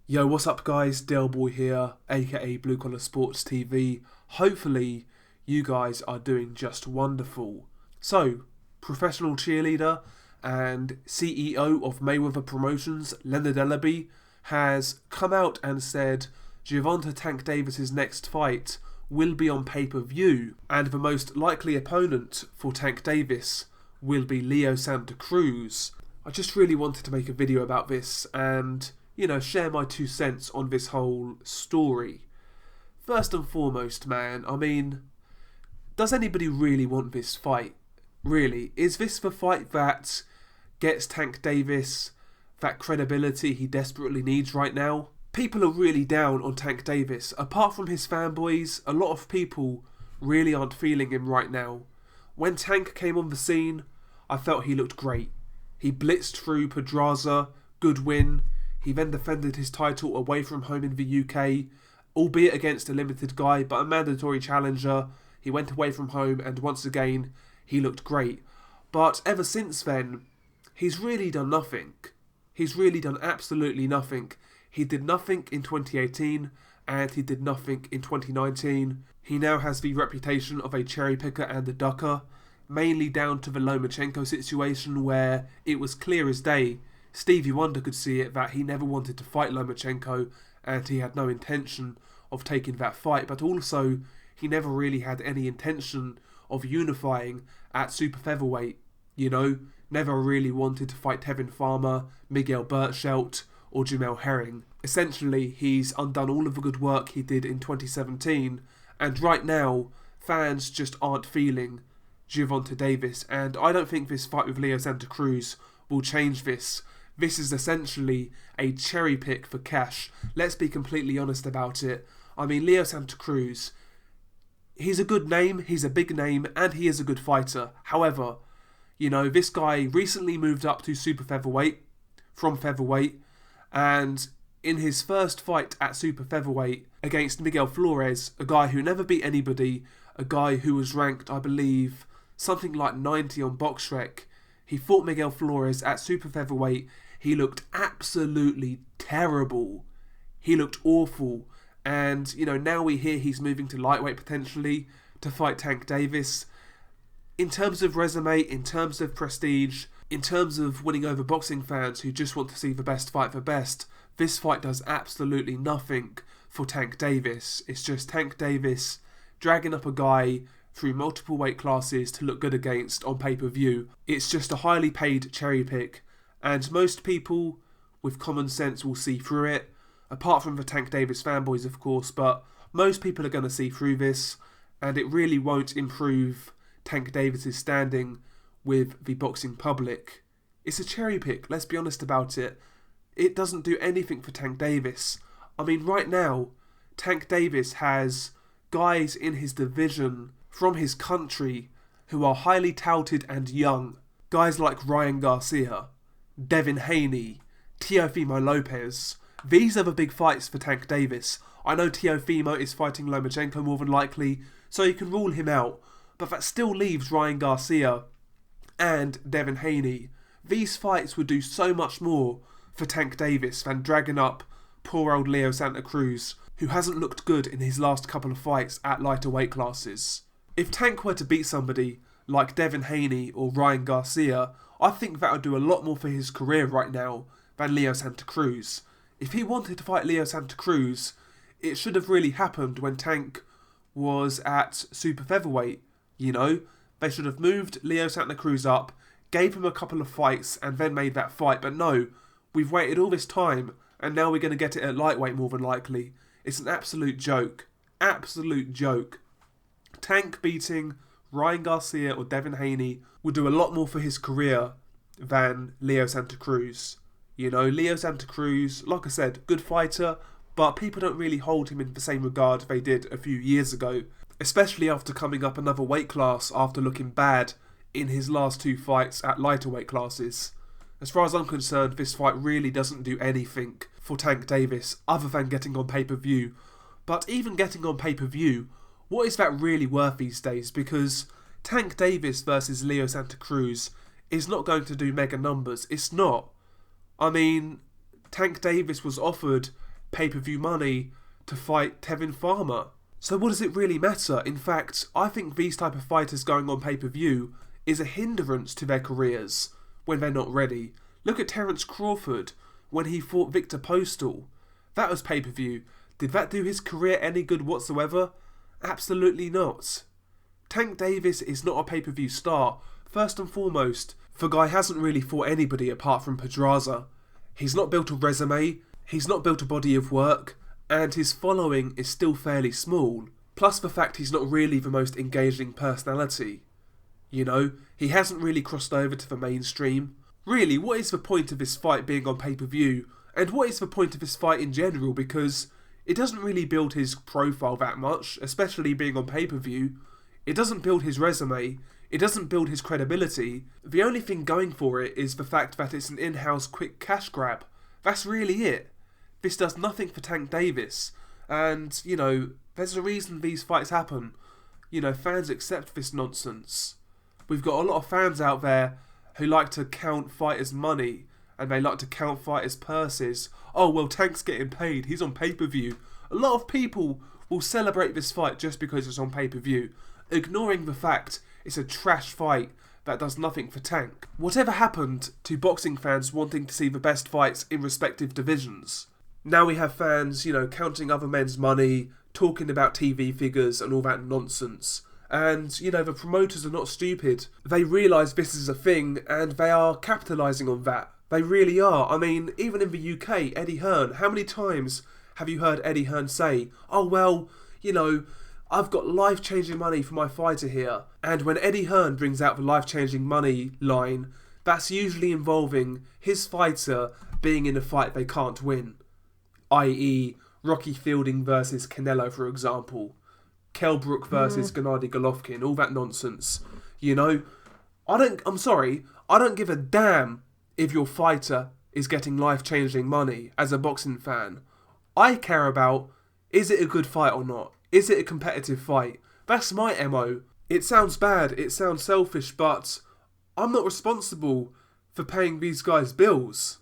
Yo, what's up guys? Del Boy here, aka Blue Collar Sports TV. Hopefully you guys are doing just wonderful. So, professional cheerleader and CEO of Mayweather Promotions, Leonard Ellaby, has come out and said Gervonta Tank Davis's next fight will be on pay-per-view, and the most likely opponent for Tank Davis will be Leo Santa Cruz. I just really wanted to make a video about this and, share my 2 cents on this whole story. First and foremost, man, does anybody really want this fight? Really? Is this the fight that gets Tank Davis that credibility he desperately needs right now? People are really down on Tank Davis. Apart from his fanboys, a lot of people really aren't feeling him right now. When Tank came on the scene, I felt he looked great. He blitzed through Pedraza, good win. He then defended his title away from home in the UK, albeit against a limited guy, but a mandatory challenger. He went away from home and once again, he looked great. But ever since then, he's really done nothing. He's really done absolutely nothing. He did nothing in 2018 and he did nothing in 2019. He now has the reputation of a cherry picker and a ducker, mainly down to the Lomachenko situation where it was clear as day. Stevie Wonder could see it that he never wanted to fight Lomachenko and he had no intention of taking that fight, but also he never really had any intention of unifying at super featherweight, never really wanted to fight Tevin Farmer, Miguel Burchelt or Jamel Herring. Essentially, he's undone all of the good work he did in 2017, and right now, fans just aren't feeling Gervonta Davis, and I don't think this fight with Leo Santa Cruz will change this. This is essentially a cherry pick for cash. Let's be completely honest about it. Leo Santa Cruz, he's a good name, he's a big name, and he is a good fighter. However, this guy recently moved up to super featherweight from featherweight, and in his first fight at super featherweight against Miguel Flores, a guy who never beat anybody, a guy who was ranked, I believe, something like 90 on BoxRec, he fought Miguel Flores at super featherweight. He looked absolutely terrible. He looked awful. And, now we hear he's moving to lightweight potentially to fight Tank Davis. In terms of resume, in terms of prestige, in terms of winning over boxing fans who just want to see the best fight for best, this fight does absolutely nothing for Tank Davis. It's just Tank Davis dragging up a guy through multiple weight classes to look good against on pay-per-view. It's just a highly paid cherry pick, and most people with common sense will see through it, apart from the Tank Davis fanboys of course, but most people are going to see through this, and it really won't improve Tank Davis's standing with the boxing public. It's a cherry pick, let's be honest about it. It doesn't do anything for Tank Davis. Right now, Tank Davis has guys in his division from his country who are highly touted and young. Guys like Ryan Garcia, Devin Haney, Teofimo Lopez. These are the big fights for Tank Davis. I know Teofimo is fighting Lomachenko more than likely, so you can rule him out, but that still leaves Ryan Garcia and Devin Haney. These fights would do so much more for Tank Davis than dragging up poor old Leo Santa Cruz, who hasn't looked good in his last couple of fights at lighter weight classes. If Tank were to beat somebody like Devin Haney or Ryan Garcia, I think that would do a lot more for his career right now than Leo Santa Cruz. If he wanted to fight Leo Santa Cruz, it should have really happened when Tank was at super featherweight, They should have moved Leo Santa Cruz up, gave him a couple of fights and then made that fight, but no, we've waited all this time and now we're going to get it at lightweight more than likely. It's an absolute joke. Absolute joke. Tank beating Ryan Garcia or Devin Haney would do a lot more for his career than Leo Santa Cruz. Leo Santa Cruz, like I said, good fighter, but people don't really hold him in the same regard they did a few years ago, especially after coming up another weight class after looking bad in his last two fights at lighter weight classes. As far as I'm concerned, this fight really doesn't do anything for Tank Davis other than getting on pay-per-view. But even getting on pay-per-view, what is that really worth these days? Because Tank Davis versus Leo Santa Cruz is not going to do mega numbers. It's not. Tank Davis was offered pay-per-view money to fight Tevin Farmer. So what does it really matter? In fact, I think these type of fighters going on pay-per-view is a hindrance to their careers when they're not ready. Look at Terence Crawford when he fought Victor Postal. That was pay-per-view. Did that do his career any good whatsoever? Absolutely not. Tank Davis is not a pay-per-view star. First and foremost, the guy hasn't really fought anybody apart from Pedraza. He's not built a resume, he's not built a body of work, and his following is still fairly small. Plus the fact he's not really the most engaging personality. You know, he hasn't really crossed over to the mainstream. Really, what is the point of this fight being on pay-per-view? And what is the point of this fight in general? Because it doesn't really build his profile that much, especially being on pay-per-view. It doesn't build his resume. It doesn't build his credibility. The only thing going for it is the fact that it's an in-house quick cash grab. That's really it. This does nothing for Tank Davis. And, you know, there's a reason these fights happen. You know, fans accept this nonsense. We've got a lot of fans out there who like to count fighters' money, and they like to count fighters' purses. Oh, well, Tank's getting paid. He's on pay-per-view. A lot of people will celebrate this fight just because it's on pay-per-view, ignoring the fact it's a trash fight that does nothing for Tank. Whatever happened to boxing fans wanting to see the best fights in respective divisions? Now we have fans, you know, counting other men's money, talking about TV figures and all that nonsense. And, you know, the promoters are not stupid. They realise this is a thing and they are capitalising on that. They really are. I mean, even in the UK, Eddie Hearn, how many times have you heard Eddie Hearn say, oh, well, you know, I've got life-changing money for my fighter here. And when Eddie Hearn brings out the life-changing money line, that's usually involving his fighter being in a fight they can't win. I.e., Rocky Fielding versus Canelo, for example. Kell Brook versus Gennady Golovkin, all that nonsense. You know, I don't give a damn if your fighter is getting life-changing money as a boxing fan. I care about, is it a good fight or not? Is it a competitive fight? That's my MO. It sounds bad, it sounds selfish, but I'm not responsible for paying these guys' bills.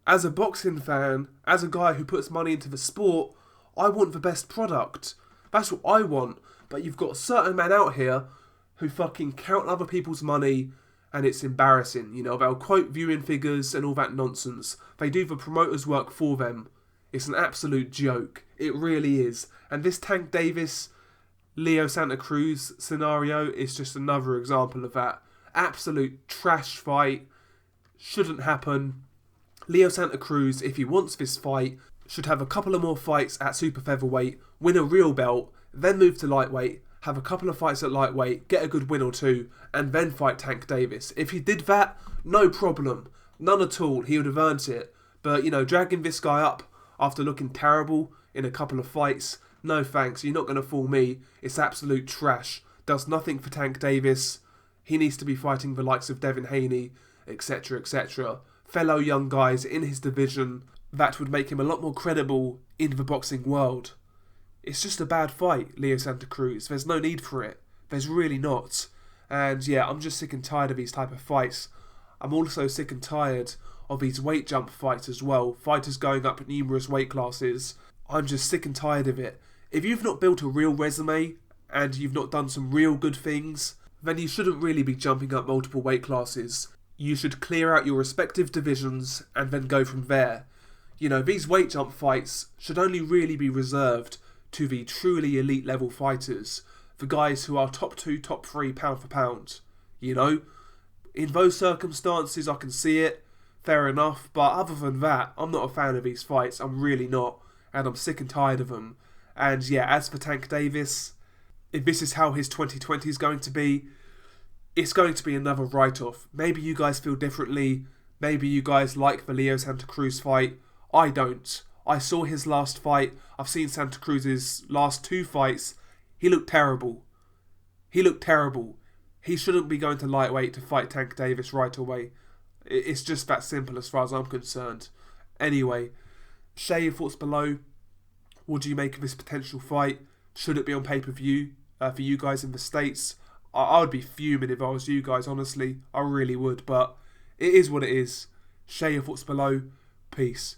As a boxing fan, as a guy who puts money into the sport, I want the best product. That's what I want. But you've got certain men out here who fucking count other people's money, and it's embarrassing. You know, they'll quote viewing figures and all that nonsense. They do the promoter's work for them. It's an absolute joke. It really is. And this Tank Davis, Leo Santa Cruz scenario is just another example of that. Absolute trash fight. Shouldn't happen. Leo Santa Cruz, if he wants this fight, should have a couple of more fights at super featherweight, win a real belt, then move to lightweight, have a couple of fights at lightweight, get a good win or two, and then fight Tank Davis. If he did that, no problem. None at all. He would have earned it. But, you know, dragging this guy up after looking terrible in a couple of fights, no thanks. You're not going to fool me. It's absolute trash. Does nothing for Tank Davis. He needs to be fighting the likes of Devin Haney, etc., etc. Fellow young guys in his division that would make him a lot more credible in the boxing world. It's just a bad fight, Leo Santa Cruz. There's no need for it. There's really not. And yeah, I'm just sick and tired of these type of fights. I'm also sick and tired of these weight jump fights as well. Fighters going up numerous weight classes. I'm just sick and tired of it. If you've not built a real resume and you've not done some real good things, then you shouldn't really be jumping up multiple weight classes. You should clear out your respective divisions and then go from there. You know, these weight jump fights should only really be reserved to the truly elite level fighters, the guys who are top 2, top 3 pound for pound. You know, in those circumstances I can see it, fair enough, but other than that, I'm not a fan of these fights. I'm really not, and I'm sick and tired of them. And yeah, as for Tank Davis, if this is how his 2020 is going to be, it's going to be another write-off. Maybe you guys feel differently. Maybe you guys like the Leo Santa Cruz fight. I don't. I saw his last fight. I've seen Santa Cruz's last 2 fights. He looked terrible. He looked terrible. He shouldn't be going to lightweight to fight Tank Davis right away. It's just that simple as far as I'm concerned. Anyway, share your thoughts below. What do you make of this potential fight? Should it be on pay-per-view for you guys in the States? I would be fuming if I was you guys, honestly. I really would, but it is what it is. Share your thoughts below. Peace.